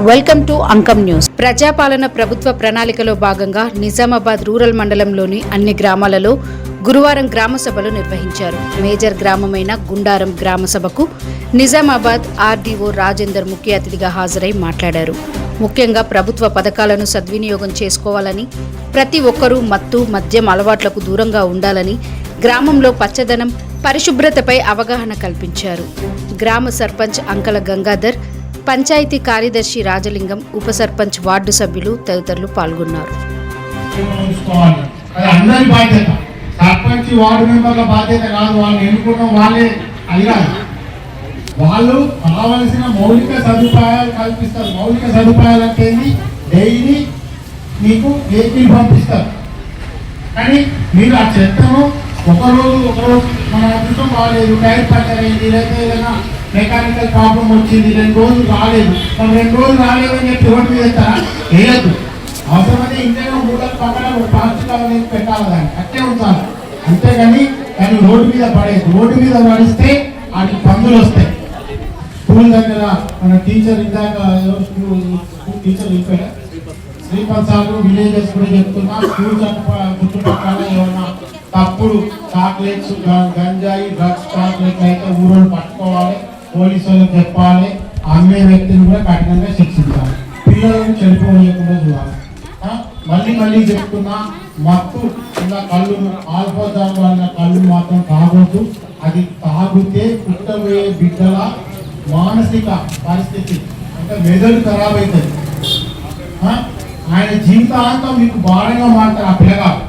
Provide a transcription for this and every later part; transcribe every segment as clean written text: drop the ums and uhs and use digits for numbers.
Welcome to Ankam news. ప్రజాపాలన ప్రభుత్వ ప్రణాళికలో భాగంగా నిజామాబాద్ రూరల్ మండలంలోని అన్ని గ్రామాలలో గురువారం గ్రామ సభలు నిర్వహించారు. మేజర్ గ్రామమైన గుండారం గ్రామ సభకు నిజామాబాద్ ఆర్డీఓ రాజేందర్ ముఖ్య అతిథిగా హాజరై మాట్లాడారు. ముఖ్యంగా ప్రభుత్వ పథకాలను సద్వినియోగం చేసుకోవాలని, ప్రతి ఒక్కరూ మత్తు మద్యం అలవాట్లకు దూరంగా ఉండాలని, గ్రామంలో పచ్చదనం పరిశుభ్రతపై అవగాహన కల్పించారు. గ్రామ సర్పంచ్ అంకల గంగాధర్, పంచాయతీ కార్యదర్శి రాజలింగం, ఉప సర్పంచ్, వార్డు సభ్యులు తదితరులు పాల్గొన్నారు. వాళ్ళు కావలసిన మౌలిక సదుపాయాలు కల్పిస్తారు. మౌలిక సదుపాయాలు అంటే డైలీ మీకు వెహికల్ పంపిస్తారు. కానీ మీరు ఆ చెత్తను ఒకరోజు మన అదృష్టం బాగాలేదు, టైర్ పంచర్ అయింది, లేకపోతే ఏదైనా మెకానికల్ ప్రాబ్లం వచ్చింది, 2 రోజులు రాలేదు, మనం 2 రోజులు రాలేదని చెప్పి రోడ్డు మీద వేయద్దు. అవసరమైతే ఇంట్లో మూడలు పక్కన ప్లాస్టిక్ అనేది పెట్టాలి, దాన్ని అట్టే ఉంచాలి. అంతేగాని రోడ్డు మీద పడేది. రోడ్డు మీద పడిస్తే వాటికి పందులు వస్తాయి. స్కూల్ దగ్గర మన టీచర్ ఇందాక టీచర్ చెప్పాడు, శ్రీపద్ సార్ విలేజెస్ కూడా చెప్తున్నా, స్కూల్ చుట్టుపక్కల ఏమన్నా తప్పుడు చాక్లెట్స్, గంజాయి, డ్రగ్స్ చాక్లెట్లు అయితే ఊరోళ్ళు పట్టుకోవాలి, పోలీసు వాళ్ళకి చెప్పాలి, అమ్మే వ్యక్తిని కూడా కఠినంగా శిక్షించాలి, పిల్లలను చెడిపోలేకుండా చూడాలి. మళ్ళీ చెప్తున్నా, మత్తు ఇలా కళ్ళు ఆల్ఫాజామ్ వల్ల కళ్ళు మాత్రం తాగొద్దు. అది తాగితే పుట్టబోయే బిడ్డల మానసిక పరిస్థితి అంటే మెదడు ఖరాబ్ అవుతుంది. ఆయన జీవితాంతం మీకు భారంగా మారుతారు. ఆ పిల్లగారు,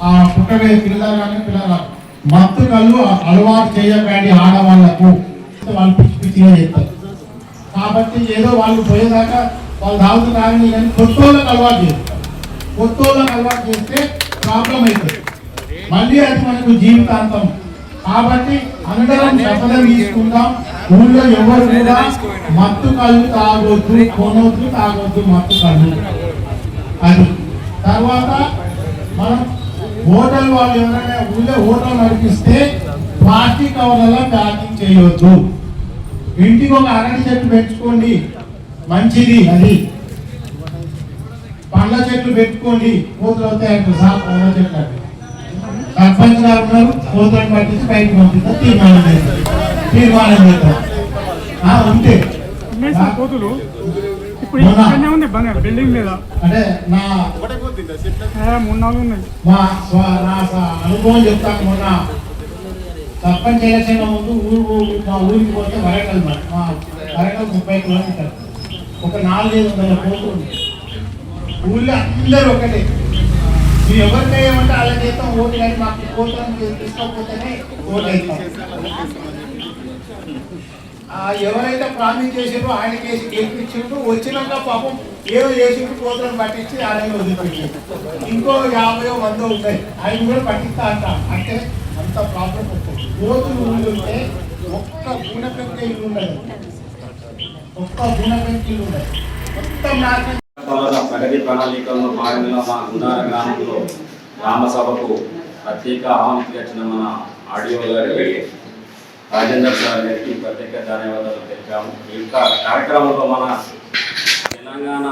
ఆ పుట్టబోయే పిల్లగారు మత్తు కళ్ళు అలవాటు చేయకండి. ఆడవాళ్లకు వాళ్ళు పిచ్చి పిచ్చిగా చేస్తారు. కాబట్టి ఏదో వాళ్ళు పోయేదాకా వాళ్ళు తాగుతున్నారని కానీ కొత్తోళ్ళకి అలవాటు చేస్తారు. కొత్తోళ్ళకి అలవాటు చేస్తే ప్రాబ్లం అవుతుంది. మళ్ళీ అది మనకు జీవితాంతం. కాబట్టి అందరం శపథం తీసుకుంటాం, ఊళ్ళో ఎవరు కూడా మత్తు కళ్ళు తాగొద్దు, కొనొద్దు, తాగొద్దు మత్తు కళ్ళు. అది తర్వాత మనం హోటల్ వాళ్ళు ఎవరైనా ఊళ్ళో హోటల్ నడిపిస్తే ప్లాస్టిక్ కవర్లలో ప్యాకింగ్ చేయవద్దు. ఇంటికి ఒక అరటి చెట్టు పెంచుకోండి, మంచిది. అది పండ్ల చెట్లు పెట్టుకోండి, కోతులు వస్తాయి. పండ్ల చెట్లు అంటే సర్పంచ్ గారు ఉన్నారు, కోతులను పట్టించి బయటకు పంపిస్తా తీర్మానం చేస్తాం. ఉంటే అంటే నా అనుభవం చెప్తాను. మొన్న సర్పంచ్ ఎలక్షన్ ముందు మా ఊరికి పోతే వరంగల్, మా వరంగల్ 30 కిలోమీటర్లు, ఒక 400 కోతులు. ఊళ్ళో అందరూ ఒకటే, మీరు ఎవరికై ఏమంటే అలా చేస్తాం ఓటు, కానీ మాకు కోతులను తీసుకోకపోతేనే ఓటు అవుతాం. ఎవరైతే ప్రామిస్ చేసారో ఆయన కేసు గెలిపించిండు, వచ్చినాక పాపం ఏదో చేసిండు, కోతులను పట్టించి ఆయన వదిలిపెట్టారు. ఇంకో 50 100 ఉంటాయి, ఆయన కూడా పట్టిస్తా అంటాం. అంటే అంత ప్రాబ్లం వస్తుంది. కోతులు ఊళ్ళు ఉంటే ఒక్క గుణపెంక ఇల్లు ఉండదు, ఒక్క గుణపెంక ఇల్లు ఉండదు, మొత్తం నాశనం. ప్రగతి ప్రణాళికల్లో భాగంగా మా గుండార గ్రామంలో గ్రామ సభకు ప్రత్యేక ఆహ్వానితులు వచ్చిన మన ఆడియో గారికి, రాజేందర్ సార్ గారికి ప్రత్యేక ధన్యవాదాలు తెలిపాము. ఇంకా కార్యక్రమంలో మన తెలంగాణ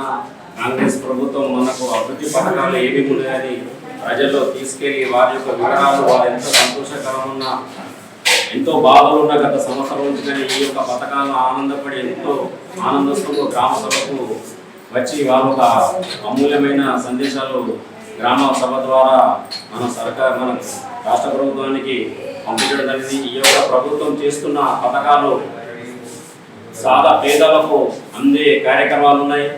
కాంగ్రెస్ ప్రభుత్వం మనకు అభివృద్ధి పథకాలు ఏమేమి ఉన్నాయని ప్రజల్లో తీసుకెళ్లి వారి యొక్క వివరాలు, వారు ఎంత సంతోషకరమున్న, ఎంతో బాధలు ఉన్న గత సంవత్సరం నుంచి కానీ ఈ యొక్క పథకాలను ఆనందపడి ఎంతో ఆనందస్తులు గ్రామ సభకు వచ్చి వారు ఒక అమూల్యమైన సందేశాలు గ్రామ సభ ద్వారా మన రాష్ట్ర ప్రభుత్వానికి పంపించడం జరిగింది. ఈ యొక్క ప్రభుత్వం చేస్తున్న పథకాలు సాదా పేదలకు అందే కార్యక్రమాలు ఉన్నాయి.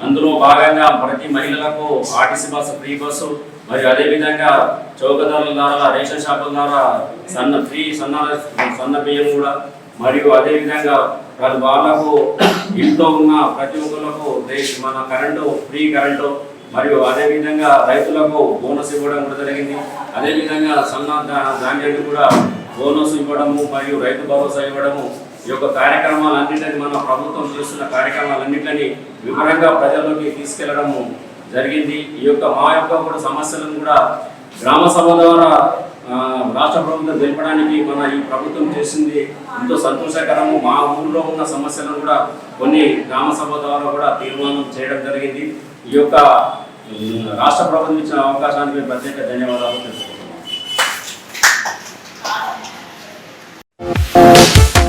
అందులో భాగంగా ప్రతి మహిళలకు ఆర్టీసీ బస్సు ఫ్రీ బస్సు, మరియు అదేవిధంగా చౌకదారుల ద్వారా, రేషన్ షాపుల ద్వారా సన్న బియ్యం కూడా, మరియు అదేవిధంగా వాళ్ళకు ఇంట్లో ఉన్న ప్రతి ఒక్కరికి మన కరెంటు ఫ్రీ కరెంటు, మరియు అదేవిధంగా రైతులకు బోనస్ ఇవ్వడం కూడా జరిగింది. అదేవిధంగా సన్న ధాన్యాన్ని కూడా బోనస్ ఇవ్వడము, మరియు రైతు భరోసా ఇవ్వడము, ఈ యొక్క కార్యక్రమాలన్నింటినీ మన ప్రభుత్వం చేస్తున్న కార్యక్రమాలన్నింటినీ వివరంగా ప్రజల్లోకి తీసుకెళ్లడము జరిగింది. ఈ యొక్క మా యొక్క కూడా సమస్యలను కూడా గ్రామ సభ ద్వారా రాష్ట్ర ప్రభుత్వం తెలపడానికి మన ఈ ప్రభుత్వం చేసింది ఎంతో సంతోషకరము. మా ఊళ్ళో ఉన్న సమస్యలను కూడా కొన్ని గ్రామ సభ ద్వారా కూడా తీర్మానం చేయడం జరిగింది. ఈ యొక్క రాష్ట్ర ప్రభుత్వం ఇచ్చిన అవకాశానికి ప్రత్యేక ధన్యవాదాలు తెలుపుతున్నాం.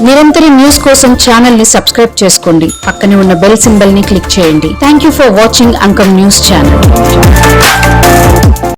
నిరంతర న్యూస్ కోసం ఛానల్ ని సబ్స్క్రైబ్ చేసుకోండి. పక్కనే ఉన్న బెల్ సింబల్ ని క్లిక్ చేయండి. Thank you for watching Ankam news channel.